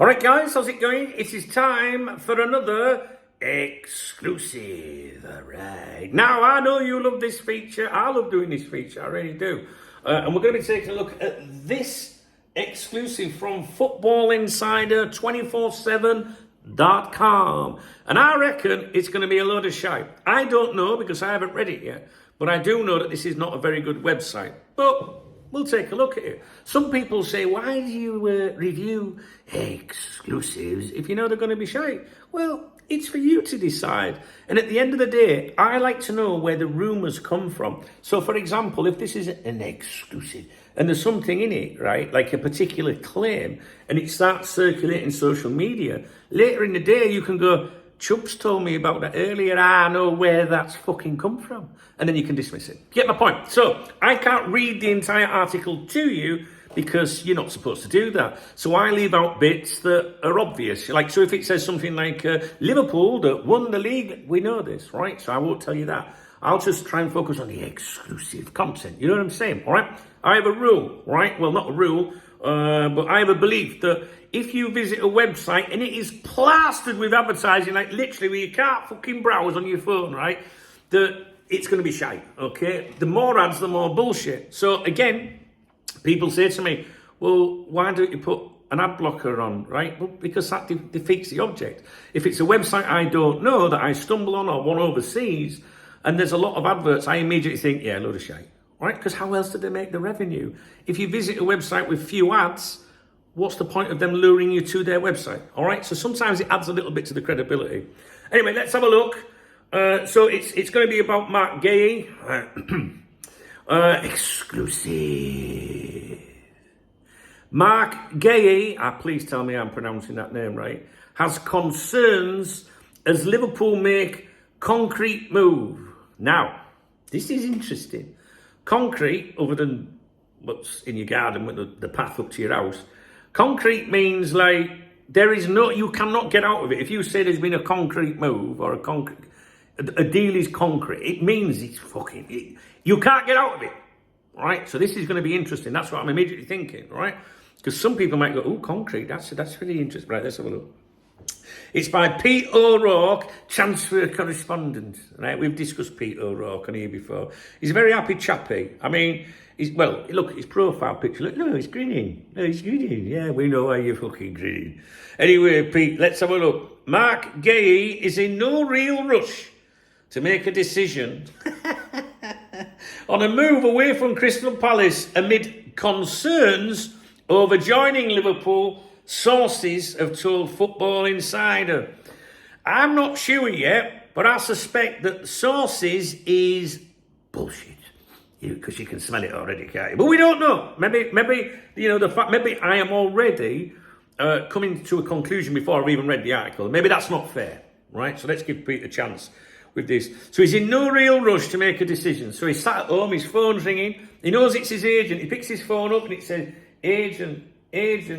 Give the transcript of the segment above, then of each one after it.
All right, guys, how's it going? It is time for another exclusive. All right. Now, I know you love this feature. I love doing this feature. I really do. And we're going to be taking a look at this exclusive from Football Insider 247.com. And I reckon it's going to be a load of shite. I don't know because I haven't read it yet. But I do know that this is not a very good website. But we'll take a look at it. Some people say, why do you review exclusives if you know they're going to be shite? Well, it's for you to decide. And at the end of the day, I like to know where the rumours come from. So, for example, if this is an exclusive and there's something in it, right, like a particular claim, and it starts circulating social media, later in the day you can go, Chubbs told me about that earlier, I know where that's fucking come from. And then you can dismiss it. Get my point? So, I can't read the entire article to you because you're not supposed to do that. So I leave out bits that are obvious. Like, so if it says something like, Liverpool that won the league, we know this, right? So I won't tell you that. I'll just try and focus on the exclusive content. You know what I'm saying, all right? I have a rule, right? Well, not a rule, but I have a belief that if you visit a website and it is plastered with advertising, like literally where you can't fucking browse on your phone, right, that it's going to be shite, okay? The more ads, the more bullshit. So again, people say to me, well, why don't you put an ad blocker on, right? Well, because that defeats the object. If it's a website I don't know that I stumble on or one overseas, and there's a lot of adverts, I immediately think, yeah, load of shite, right? Because how else do they make the revenue? If you visit a website with few ads, what's the point of them luring you to their website? All right, so sometimes it adds a little bit to the credibility. Anyway, let's have a look. So it's going to be about Marc Guehi. Exclusive. Marc Guehi, please tell me I'm pronouncing that name right, has concerns as Liverpool make concrete move. Now, this is interesting. Concrete, other than what's in your garden with the path up to your house, concrete means like you cannot get out of it. If you say there's been a concrete move or a deal is concrete, it means it's fucking, you can't get out of it, right? So this is going to be interesting. That's what I'm immediately thinking, right? Because some people might go, oh, concrete, that's really interesting. Right, let's have a look. It's by Pete O'Rourke, transfer correspondent. Right, we've discussed Pete O'Rourke on here before. He's a very happy chappy. I mean, look at his profile picture. Look, no, he's grinning. No, he's grinning. Yeah, we know why you're fucking grinning. Anyway, Pete, let's have a look. Marc Guehi is in no real rush to make a decision on a move away from Crystal Palace amid concerns over joining Liverpool, sources have told Football Insider. I'm not sure yet, but I suspect that sources is bullshit. Because you can smell it already, can't you? But we don't know. Maybe I am already coming to a conclusion before I've even read the article. Maybe that's not fair, right? So let's give Pete a chance with this. So he's in no real rush to make a decision. So he's sat at home, his phone's ringing. He knows it's his agent. He picks his phone up and it says, agent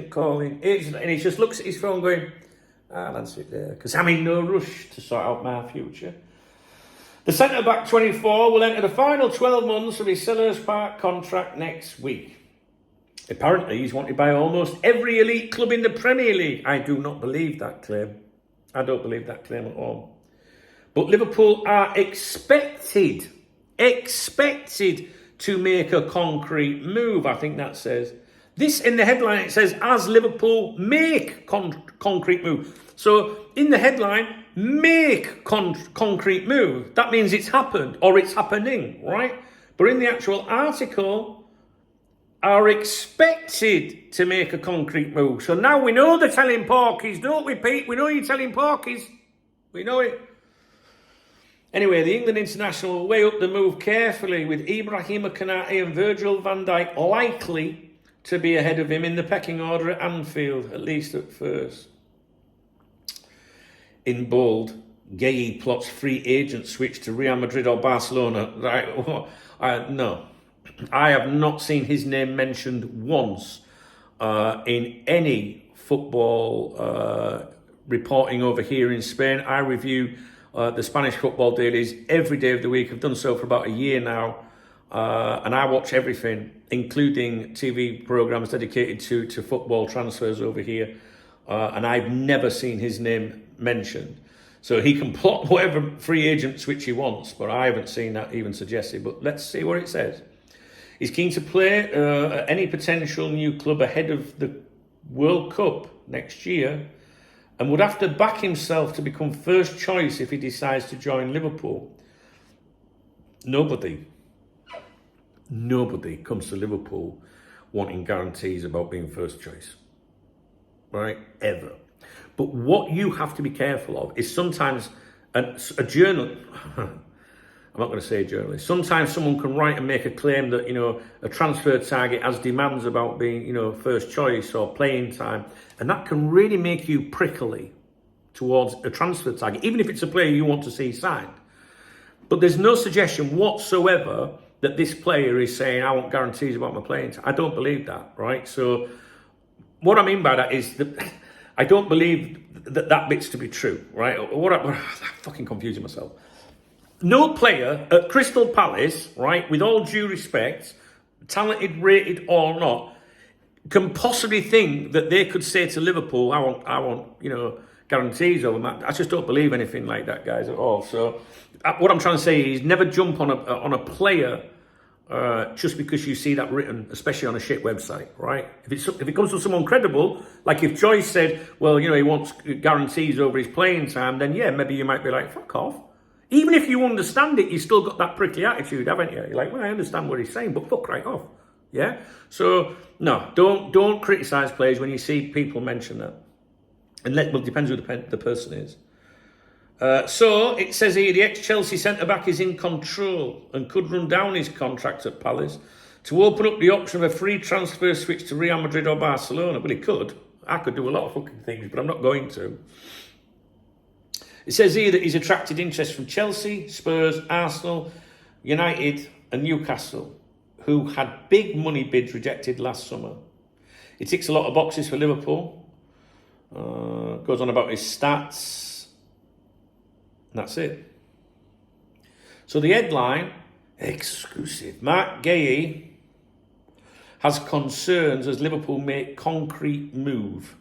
calling, agent. And he just looks at his phone going, I'll answer it there. Because I'm in no rush to sort out my future. The centre-back 24 will enter the final 12 months of his Selhurst Park contract next week. Apparently, he's wanted by almost every elite club in the Premier League. I do not believe that claim. I don't believe that claim at all. But Liverpool are expected to make a concrete move, I think that says. This, in the headline, it says, as Liverpool make concrete move. So, in the headline, make concrete move. That means it's happened, or it's happening, right? But in the actual article, are expected to make a concrete move. So now we know they're telling porkies, don't we, Pete? We know you're telling porkies. We know it. Anyway, the England international will weigh up the move carefully, with Ibrahima Konate and Virgil van Dijk likely to be ahead of him in the pecking order at Anfield, at least at first. In bold, Guehi plots free agent switch to Real Madrid or Barcelona. Right? No, I have not seen his name mentioned once in any football reporting over here in Spain. I review the Spanish football dailies every day of the week. I've done so for about a year now. And I watch everything, including TV programs dedicated to football transfers over here. and I've never seen his name mentioned. So he can plot whatever free agent switch he wants, but I haven't seen that even suggested. But let's see what it says. He's keen to play at any potential new club ahead of the World Cup next year, and would have to back himself to become first choice if he decides to join Liverpool. Nobody comes to Liverpool wanting guarantees about being first choice, right? Ever. But what you have to be careful of is sometimes a journal. I'm not going to say journalist. Sometimes someone can write and make a claim that, a transfer target has demands about being, first choice or playing time. And that can really make you prickly towards a transfer target, even if it's a player you want to see signed. But there's no suggestion whatsoever that this player is saying, I want guarantees about my playing time. I don't believe that, right? So what I mean by that is that I don't believe that bit's to be true, right? I'm fucking confusing myself. No player at Crystal Palace, right, with all due respect, talented, rated or not, can possibly think that they could say to Liverpool, I want, guarantees over that. I just don't believe anything like that, guys, at all. So what I'm trying to say is never jump on a player just because you see that written, especially on a shit website, right? If it comes from someone credible, like if Joyce said, well, he wants guarantees over his playing time, then yeah, maybe you might be like, fuck off. Even if you understand it, you've still got that prickly attitude, haven't you? You're like, well, I understand what he's saying, but fuck right off. Yeah? So, no, don't criticise players when you see people mention that. And it depends who the person is. So, it says here, the ex-Chelsea centre-back is in control and could run down his contract at Palace to open up the option of a free transfer switch to Real Madrid or Barcelona. Well, he could. I could do a lot of fucking things, but I'm not going to. It says here that he's attracted interest from Chelsea, Spurs, Arsenal, United and Newcastle, who had big money bids rejected last summer. He ticks a lot of boxes for Liverpool. Goes on about his stats. And that's it. So the headline, exclusive. Marc Guehi has concerns as Liverpool make concrete move.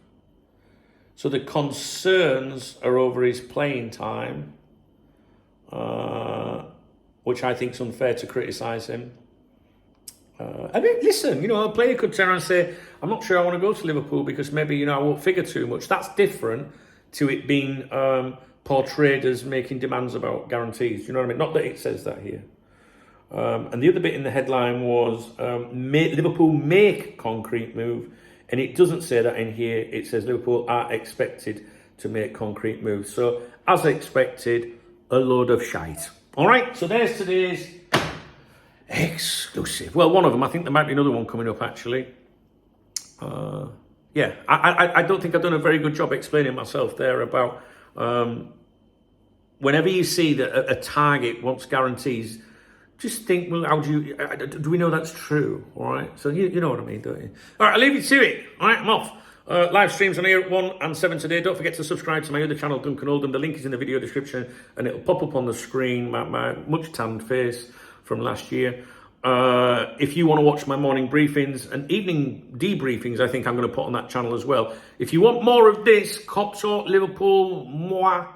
So the concerns are over his playing time, which I think is unfair to criticise him. Listen, a player could turn around and say, I'm not sure I want to go to Liverpool because maybe, I won't figure too much. That's different to it being portrayed as making demands about guarantees. Do you know what I mean? Not that it says that here. And the other bit in the headline was Liverpool make concrete move. And it doesn't say that in here. It says Liverpool are expected to make concrete moves. So, as expected, a load of shite. All right, so there's today's exclusive. Well, one of them. I think there might be another one coming up, actually. Yeah, I don't think I've done a very good job explaining myself there about whenever you see that a target wants guarantees, just think, well, how do we know that's true? All right. So you know what I mean, don't you? All right, I'll leave you to it. All right, I'm off. Live streams on here at 1 and 7 today. Don't forget to subscribe to my other channel, Duncan Oldham. The link is in the video description and it'll pop up on the screen, my much tanned face from last year. If you want to watch my morning briefings and evening debriefings, I think I'm going to put on that channel as well. If you want more of this, Cop Talk, Liverpool, moi,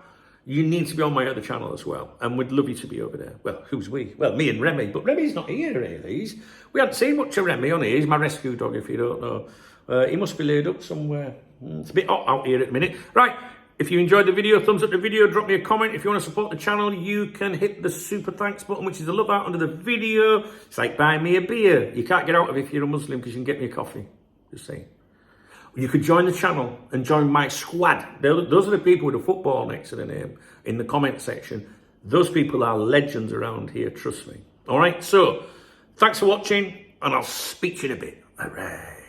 you need to be on my other channel as well. And we'd love you to be over there. Well, who's we? Well, me and Remy. But Remy's not here, really. We haven't seen much of Remy on here. He's my rescue dog, if you don't know. He must be laid up somewhere. It's a bit hot out here at the minute. Right. If you enjoyed the video, thumbs up the video, drop me a comment. If you want to support the channel, you can hit the super thanks button, which is the love out under the video. It's like buying me a beer. You can't get out of it if you're a Muslim because you can get me a coffee. Just saying. You could join the channel and join my squad. Those are the people with a football next to the name in the comment section. Those people are legends around here, trust me. All right, so thanks for watching, and I'll speak to you in a bit. All right.